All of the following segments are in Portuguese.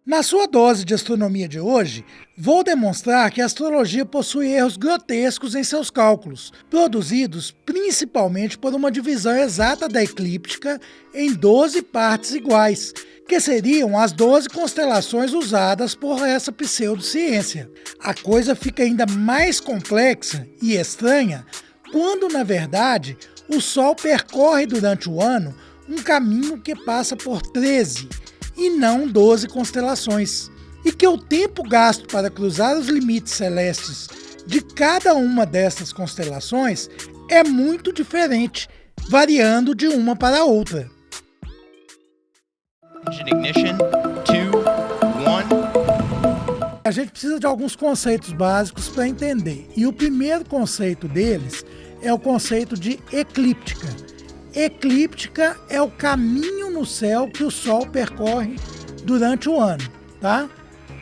Na sua dose de astronomia de hoje, vou demonstrar que a astrologia possui erros grotescos em seus cálculos, produzidos principalmente por uma divisão exata da eclíptica em 12 partes iguais, que seriam as 12 constelações usadas por essa pseudociência. A coisa fica ainda mais complexa e estranha quando, na verdade, o Sol percorre durante o ano um caminho que passa por 13 e não 12 constelações, e que o tempo gasto para cruzar os limites celestes de cada uma destas constelações é muito diferente, variando de uma para outra. Ignition, 2, 1. A gente precisa de alguns conceitos básicos para entender, e o primeiro conceito deles é o conceito de eclíptica. Eclíptica é o caminho no céu que o Sol percorre durante o ano, tá?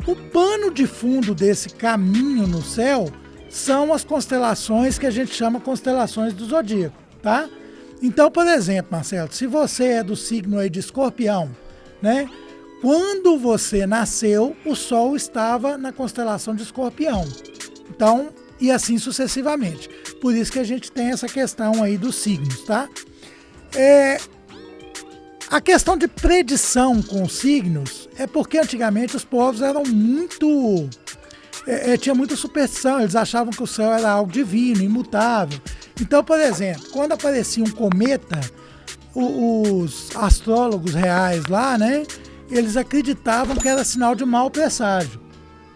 O pano de fundo desse caminho no céu são as constelações que a gente chama constelações do zodíaco, tá? Então, por exemplo, Marcelo, se você é do signo aí de Escorpião, né? Quando você nasceu, o Sol estava na constelação de Escorpião. Então, e assim sucessivamente. Por isso que a gente tem essa questão aí dos signos, tá? A questão de predição com signos é porque antigamente os povos eram muito... tinha muita superstição, eles achavam que o céu era algo divino, imutável. Então, por exemplo, quando aparecia um cometa, os astrólogos reais lá, né, eles acreditavam que era sinal de mau presságio.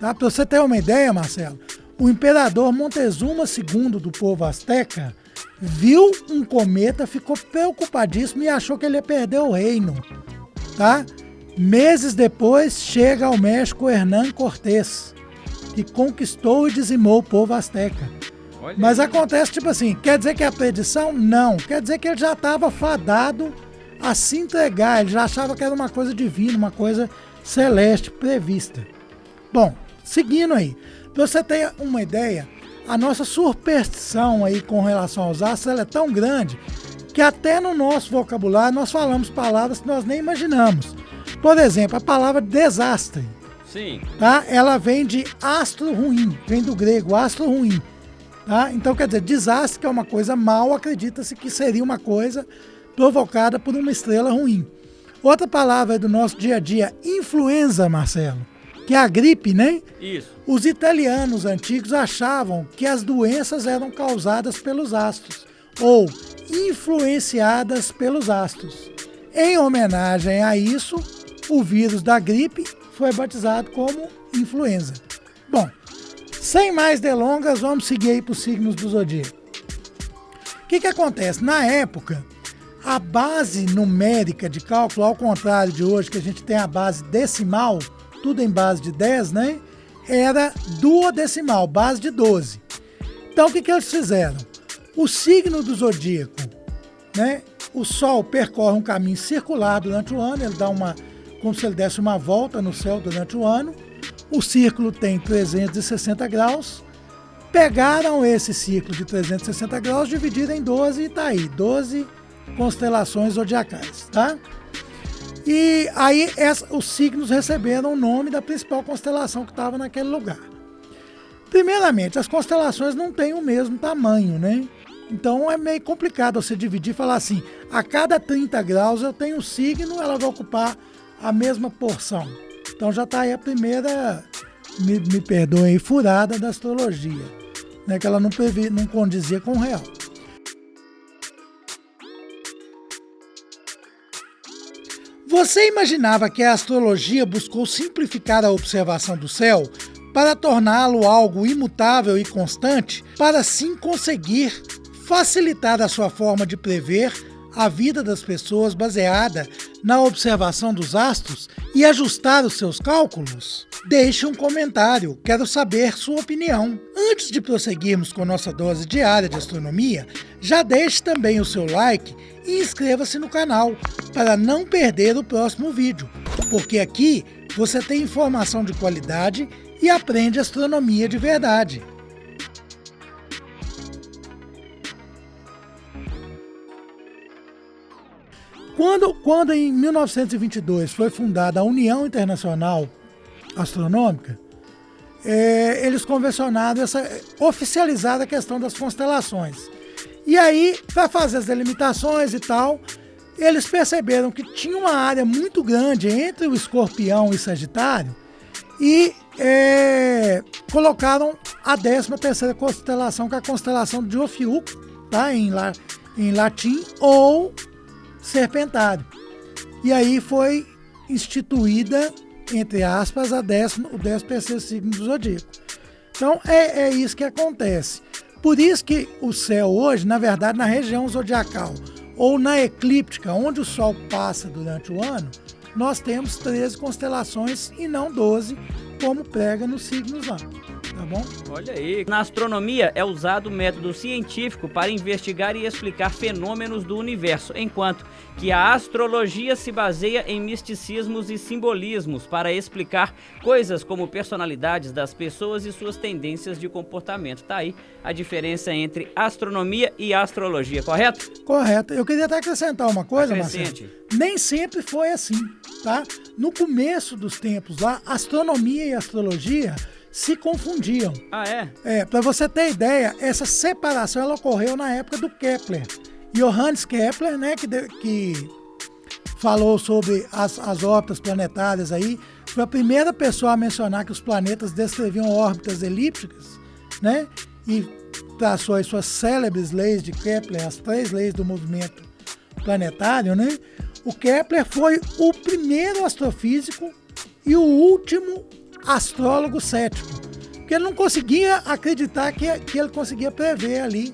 Tá? Para você ter uma ideia, Marcelo, o imperador Montezuma II do povo azteca viu um cometa, ficou preocupadíssimo e achou que ele ia perder o reino, tá? Meses depois, chega ao México Hernán Cortés, que conquistou e dizimou o povo azteca. Olha Mas aí. acontece tipo assim, quer dizer que é a predição? Não, quer dizer que ele já estava fadado a se entregar, ele já achava que era uma coisa divina, uma coisa celeste prevista. Bom, seguindo aí, para você ter uma ideia, a nossa superstição aí com relação aos astros ela é tão grande que até no nosso vocabulário nós falamos palavras que nós nem imaginamos. Por exemplo, a palavra desastre, Sim. tá? Ela vem de astro ruim, vem do grego astro ruim, tá? Então quer dizer, desastre que é uma coisa mal, acredita-se que seria uma coisa provocada por uma estrela ruim. Outra palavra do nosso dia a dia, influenza, Marcelo, que é a gripe, né? Isso. Os italianos antigos achavam que as doenças eram causadas pelos astros ou influenciadas pelos astros. Em homenagem a isso, o vírus da gripe foi batizado como influenza. Bom, sem mais delongas, vamos seguir aí para os signos do zodíaco. O que acontece? Na época, a base numérica de cálculo, ao contrário de hoje, que a gente tem a base decimal, tudo em base de 10, né? Era duodecimal, base de 12. Então, o que eles fizeram? O signo do zodíaco, né? O Sol percorre um caminho circular durante o ano, ele dá como se ele desse uma volta no céu durante o ano. O círculo tem 360 graus. Pegaram esse ciclo de 360 graus, dividiram em 12 e tá aí, 12 constelações zodiacais, tá? E aí os signos receberam o nome da principal constelação que estava naquele lugar. Primeiramente, as constelações não têm o mesmo tamanho, né? Então é meio complicado você dividir e falar assim, a cada 30 graus eu tenho um signo, ela vai ocupar a mesma porção. Então já está aí a primeira, me perdoem, furada da astrologia, né? Que ela não condizia com o real. Você imaginava que a astrologia buscou simplificar a observação do céu para torná-lo algo imutável e constante, para assim conseguir facilitar a sua forma de prever a vida das pessoas baseada na observação dos astros e ajustar os seus cálculos? Deixe um comentário, quero saber sua opinião. Antes de prosseguirmos com nossa dose diária de astronomia, já deixe também o seu like e inscreva-se no canal para não perder o próximo vídeo, porque aqui você tem informação de qualidade e aprende astronomia de verdade. Quando em 1922 foi fundada a União Internacional astronômica, eles convencionaram oficializaram a questão das constelações. E aí, para fazer as delimitações e tal, eles perceberam que tinha uma área muito grande entre o Escorpião e Sagitário e colocaram a 13ª constelação, que é a constelação de Ophiuco, tá? em latim, ou Serpentário. E aí foi instituída, entre aspas, o 13º signo do zodíaco. Então é isso que acontece. Por isso que o céu hoje, na verdade, na região zodiacal ou na eclíptica, onde o Sol passa durante o ano, nós temos 13 constelações e não 12, como prega nos signos lá. Tá bom? Olha aí. Na astronomia é usado o método científico para investigar e explicar fenômenos do universo, enquanto que a astrologia se baseia em misticismos e simbolismos para explicar coisas como personalidades das pessoas e suas tendências de comportamento. Tá aí a diferença entre astronomia e astrologia, correto? Correto. Eu queria até acrescentar uma coisa, Marcelo. Nem sempre foi assim, tá? No começo dos tempos lá, astronomia e astrologia se confundiam. Ah, é? Para você ter ideia, essa separação ela ocorreu na época do Kepler. Johannes Kepler, né, que falou sobre as órbitas planetárias aí, foi a primeira pessoa a mencionar que os planetas descreviam órbitas elípticas, né, e traçou as suas célebres leis de Kepler, as 3 leis do movimento planetário, né? O Kepler foi o primeiro astrofísico e o último astrólogo cético, porque ele não conseguia acreditar que ele conseguia prever ali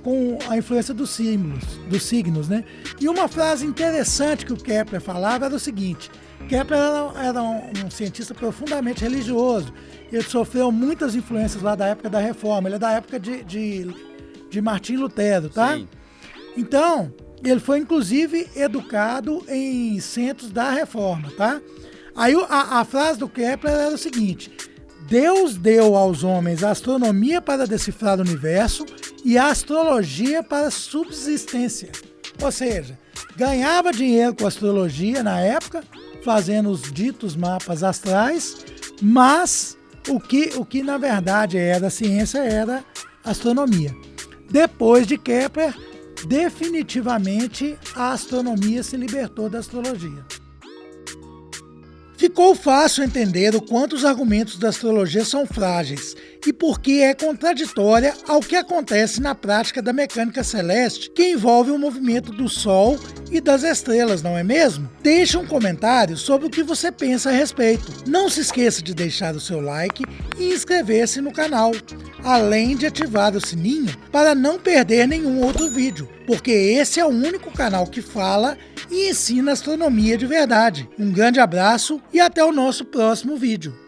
com a influência dos signos, né? E uma frase interessante que o Kepler falava era o seguinte: Kepler era um cientista profundamente religioso, ele sofreu muitas influências lá da época da Reforma, ele é da época de Martim Lutero, tá? Sim. Então, ele foi inclusive educado em centros da Reforma, tá? Aí a frase do Kepler era o seguinte: Deus deu aos homens a astronomia para decifrar o universo e a astrologia para subsistência. Ou seja, ganhava dinheiro com a astrologia na época, fazendo os ditos mapas astrais, mas o que na verdade era ciência era astronomia. Depois de Kepler, definitivamente a astronomia se libertou da astrologia. Ficou fácil entender o quanto os argumentos da astrologia são frágeis e porque é contraditória ao que acontece na prática da mecânica celeste, que envolve o movimento do Sol e das estrelas, não é mesmo? Deixe um comentário sobre o que você pensa a respeito. Não se esqueça de deixar o seu like e inscrever-se no canal, além de ativar o sininho para não perder nenhum outro vídeo, porque esse é o único canal que fala e ensina astronomia de verdade. Um grande abraço e até o nosso próximo vídeo.